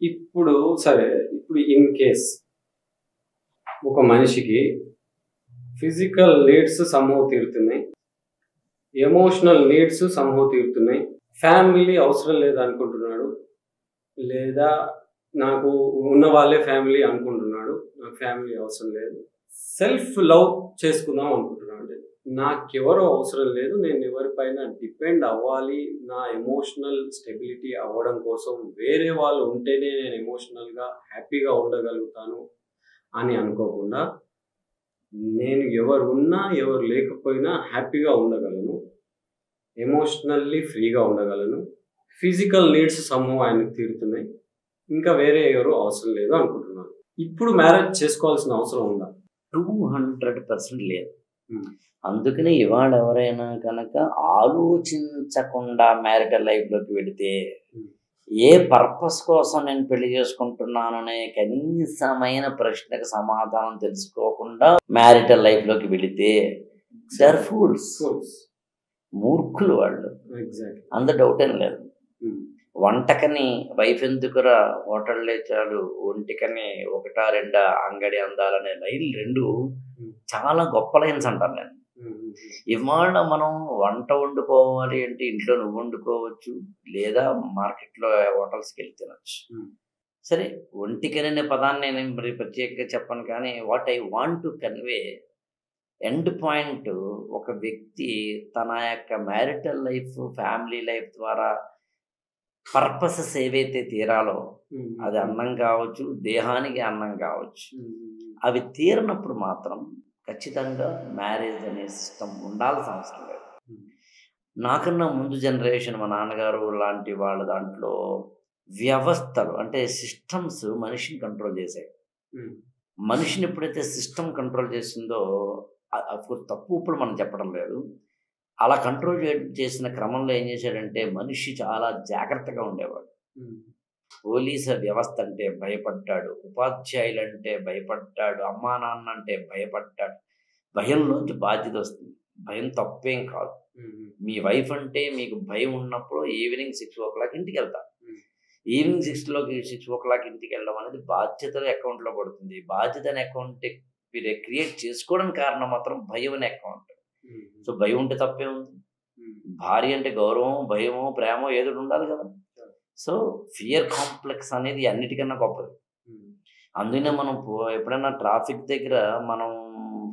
ఇప్పుడు సరే, ఇప్పుడు ఇన్ కేస్ ఒక మనిషికి ఫిజికల్ నీడ్స్ సమ్హౌ తీరుతున్నాయి, ఎమోషనల్ నీడ్స్ సమ్హౌ తీరుతున్నాయి, ఫ్యామిలీ అవసరం లేదనుకుంటున్నాడు, లేదా నాకు ఉన్న వాళ్ళే ఫ్యామిలీ అనుకుంటున్నాడు, నాకు ఫ్యామిలీ అవసరం లేదు, సెల్ఫ్ లవ్ చేసుకుందాం అనుకుంటున్నాడు. అంటే నాకెవరో అవసరం లేదు, నేను ఎవరిపైన డిపెండ్ అవ్వాలి, నా ఎమోషనల్ స్టెబిలిటీ అవ్వడం కోసం వేరే వాళ్ళు ఉంటేనే నేను ఎమోషనల్గా హ్యాపీగా ఉండగలుగుతాను అని అనుకోకుండా, నేను ఎవరు ఉన్నా ఎవరు లేకపోయినా హ్యాపీగా ఉండగలను, ఎమోషనల్లీ ఫ్రీగా ఉండగలను, ఫిజికల్ నీడ్స్ సమ్హౌ ఆయనకు తీరుతున్నాయి, ఇంకా వేరే ఎవరు అవసరం లేదు అనుకుంటున్నాను. ఇప్పుడు మ్యారేజ్ చేసుకోవాల్సిన అవసరం ఉందా? 200% లేదు. అందుకని ఇవాళ ఎవరైనా కనుక ఆలోచించకుండా మ్యారిటల్ లైఫ్లోకి వెళితే, ఏ పర్పస్ కోసం నేను పెళ్లి చేసుకుంటున్నాననే కనీసమైన ప్రశ్నకు సమాధానం తెలుసుకోకుండా మ్యారిటల్ లైఫ్లోకి వెళితే దర్ ఫూల్స్, మూర్ఖులు వాళ్ళు. అంత డౌట్ ఏం లేదు. వంటకని వైఫ్ ఎందుకురా హోటల్ లేచాడు, ఒంటికని ఒకటా రెండా అంగడి అందాలనే లైన్ రెండు చాలా గొప్ప లైన్స్ అంటాను నేను. ఇవాళ మనం వంట వండుకోవాలి అంటే ఇంట్లో నువ్వు వండుకోవచ్చు, లేదా మార్కెట్లో హోటల్స్కి వెళ్ళి తినచ్చు. సరే, ఒంటికని అనే పదాన్ని నేను మరి ప్రత్యేకంగా చెప్పను, కానీ what I want to convey end point, ఒక వ్యక్తి తన యొక్క మ్యారిటల్ లైఫ్, ఫ్యామిలీ లైఫ్ ద్వారా పర్పసెస్ ఏవైతే తీరాలో, అది అన్నం కావచ్చు, దేహానికి అన్నం కావచ్చు, అవి తీరినప్పుడు మాత్రం ఖచ్చితంగా మ్యారేజ్ అనే సిస్టమ్ ఉండాల్సిన అవసరం లేదు. నాకన్నా ముందు జనరేషన్ మా నాన్నగారు లాంటి వాళ్ళ దాంట్లో వ్యవస్థలు అంటే సిస్టమ్స్ మనిషిని కంట్రోల్ చేశాయి. మనిషిని ఎప్పుడైతే సిస్టమ్ కంట్రోల్ చేసిందో, అఫ్కోర్స్ తప్పు ఇప్పుడు మనం చెప్పడం లేదు, అలా కంట్రోల్ చేసిన క్రమంలో ఏం చేశాడంటే మనిషి చాలా జాగ్రత్తగా ఉండేవాడు. పోలీసు వ్యవస్థ అంటే భయపడ్డాడు, ఉపాధ్యాయులు అంటే భయపడ్డాడు, అమ్మా నాన్న అంటే భయపడ్డాడు. భయంలోంచి బాధ్యత వస్తుంది. భయం తప్పేం కాదు. మీ వైఫ్ అంటే మీకు భయం ఉన్నప్పుడు ఈవినింగ్ 6 o'clock ఇంటికి వెళ్తారు. ఈవినింగ్ 6 o'clock ఇంటికి వెళ్ళడం అనేది బాధ్యతల అకౌంట్లో పడుతుంది. బాధ్యత అనే అకౌంట్ మీరు క్రియేట్ చేసుకోవడానికి కారణం మాత్రం భయం అనే అకౌంట్. సో భయం ఉంటే తప్పే ఉంది. భార్య అంటే గౌరవం, భయమో, ప్రేమో ఏదో ఉండాలి కదా. సో ఫియర్ కాంప్లెక్స్ అనేది అన్నిటికన్నా గొప్పది. అందుకనే మనం ఎప్పుడైనా ట్రాఫిక్ దగ్గర మనం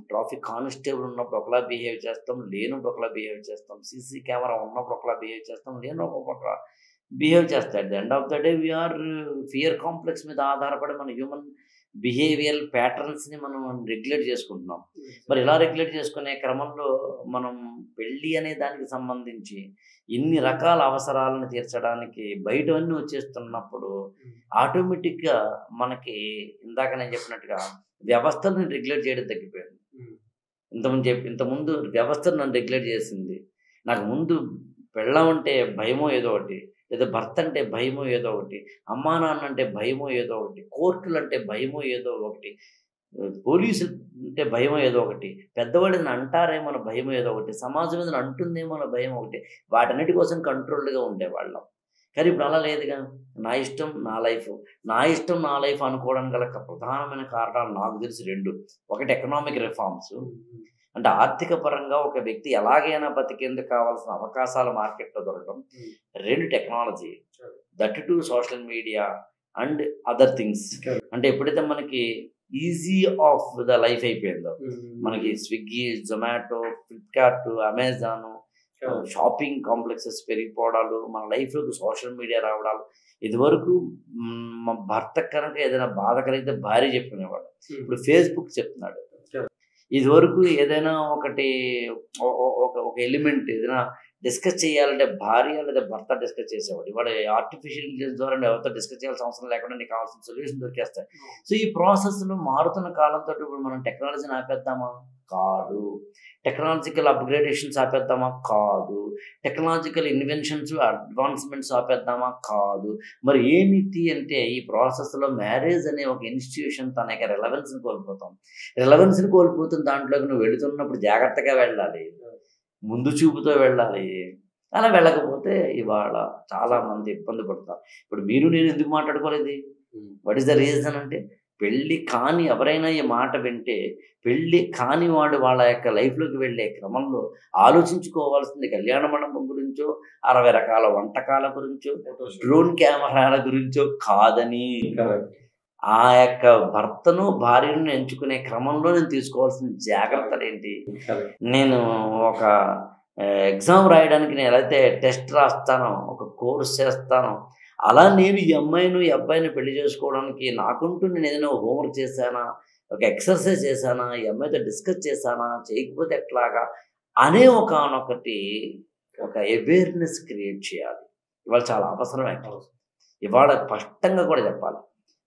ట్రాఫిక్ కానిస్టేబుల్ ఉన్నప్పుడు ఒకలా బిహేవ్ చేస్తాం, లేనప్పుడు ఒకలా బిహేవ్ చేస్తాం, సీసీ కెమెరా ఉన్నప్పుడు ఒకలా బిహేవ్ చేస్తాం, లేనప్పుడు ఒకలా బిహేవ్ చేస్తాం. At the end of the day we are fear complex మీద ఆధారపడి మన హ్యూమన్ బిహేవియరల్ ప్యాటర్న్స్ని మనం రెగ్యులేట్ చేసుకుంటున్నాం. మరి ఇలా రెగ్యులేట్ చేసుకునే క్రమంలో మనం పెళ్ళి అనే దానికి సంబంధించి ఇన్ని రకాల అవసరాలను తీర్చడానికి బయటవన్నీ వచ్చేస్తున్నప్పుడు ఆటోమేటిక్గా మనకి ఇందాక నేను చెప్పినట్టుగా వ్యవస్థలను రెగ్యులేట్ చేయడం తగ్గిపోయింది. ఇంతకుముందు వ్యవస్థను నన్ను రెగ్యులేట్ చేసింది. నాకు ముందు పెళ్ళం అంటే భయమో ఏదో ఒకటి, లేదా భర్త అంటే భయమో ఏదో ఒకటి, అమ్మా నాన్న అంటే భయమో ఏదో ఒకటి, కోర్టులు అంటే భయమో ఏదో ఒకటి, పోలీసులు అంటే భయమో ఏదో ఒకటి, పెద్దవాళ్ళని అంటారేమో భయమో ఏదో ఒకటి, సమాజం మీద అంటుందేమో భయం ఒకటి, వాటన్నిటి కోసం కంట్రోల్డ్గా ఉండేవాళ్ళం. కానీ ఇప్పుడు అలా లేదుగా. నా ఇష్టం నా లైఫ్, నా ఇష్టం నా లైఫ్ అనుకోవడానికి గల ప్రధానమైన కారణాలు నాకు తెలిసి 2. ఒకటి ఎకనామిక్ రిఫార్మ్స్, అంటే ఆర్థిక పరంగా ఒక వ్యక్తి ఎలాగైనా బతికేందుకు కావాల్సిన అవకాశాలు మార్కెట్లో దొరకడం. 2 technology, that to social media and other things. అంటే ఎప్పుడైతే మనకి ఈజీ ఆఫ్ ద లైఫ్ అయిపోయిందో, మనకి Swiggy, Zomato, Flipkart, Amazon, shopping complexes పెరిగిపోవడాలు, మన లైఫ్లోకి సోషల్ మీడియా రావడాలు. ఇదివరకు మా భర్త కనుక ఏదైనా బాధ కలిగితే భార్య చెప్పుకునేవాడు, ఇప్పుడు ఫేస్బుక్ చెప్తున్నాడు. ఇదివరకు ఏదైనా ఒక ఎలిమెంట్ ఏదైనా డిస్కస్ చేయాలంటే భార్య లేదా భర్త డిస్కస్ చేసేవాడు. ఇవాళ ఆర్టిఫిషియల్ ఇంటెలిజెన్స్ ద్వారా ఎవరితో డిస్కస్ చేయాల్సిన అవసరం లేకుండా నీకు కావాల్సిన సొల్యూషన్ దొరికేస్తాయి. సో ఈ ప్రాసెస్లో మారుతున్న కాలంతో ఇప్పుడు మనం టెక్నాలజీని ఆపేద్దామా? కాదు. టెక్నాలజికల్ అప్గ్రేడేషన్స్ ఆపేద్దామా? కాదు. టెక్నాలజికల్ ఇన్వెన్షన్స్, అడ్వాన్స్మెంట్స్ ఆపేద్దామా? కాదు. మరి ఏమిటి అంటే ఈ ప్రాసెస్లో మ్యారేజ్ అనే ఒక ఇన్స్టిట్యూషన్ తన యొక్క రెలవెన్స్ని కోల్పోతాం. రెలవెన్స్ని కోల్పోతున్న దాంట్లోకి నువ్వు వెళుతున్నప్పుడు జాగ్రత్తగా వెళ్ళాలి, ముందు చూపుతో వెళ్ళాలి. అలా వెళ్ళకపోతే ఇవాళ చాలామంది ఇబ్బంది పడతారు. ఇప్పుడు మీరు నేను ఎందుకు మాట్లాడుకోలేదు? వాట్ ఈస్ ద రీజన్ అంటే, పెళ్ళి కాని ఎవరైనా ఈ మాట వింటే పెళ్ళి కాని వాడు వాళ్ళ యొక్క లైఫ్లోకి వెళ్ళే క్రమంలో ఆలోచించుకోవాల్సింది కళ్యాణ మండపం గురించో, 60 రకాల వంటకాల గురించో, డ్రోన్ కెమెరాల గురించో కాదని, ఆ యొక్క భర్తను భార్యను ఎంచుకునే క్రమంలో నేను తీసుకోవాల్సిన జాగ్రత్తలు ఏంటి. నేను ఒక ఎగ్జామ్ రాయడానికి నేను ఎలా అయితే టెస్ట్ రాస్తానో, ఒక కోర్స్ చేస్తానో, అలా నేను ఈ అమ్మాయిని ఈ అబ్బాయిని పెళ్లి చేసుకోవడానికి నాకుంటూ నేను ఏదైనా హోంవర్క్ చేశానా, ఒక ఎక్సర్సైజ్ చేశానా, ఈ అమ్మాయితో డిస్కస్ చేశానా, చేయకపోతే ఎట్లాగా అనే ఒకనొకటి ఒక అవేర్నెస్ క్రియేట్ చేయాలి. ఇవాళ చాలా అవసరమే. ఇవాళ స్పష్టంగా కూడా చెప్పాలి.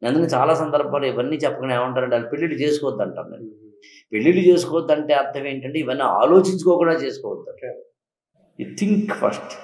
అందుకని చాలా సందర్భాలు ఇవన్నీ చెప్పకుండా ఏమంటారంటే వాళ్ళు పెళ్ళిళ్ళు చేసుకోవద్దు అంటారు. నేను పెళ్ళిళ్ళు చేసుకోవద్దు అంటే అర్థం ఏంటంటే ఇవన్నీ ఆలోచించుకోకుండా చేసుకోవద్దు. You think first.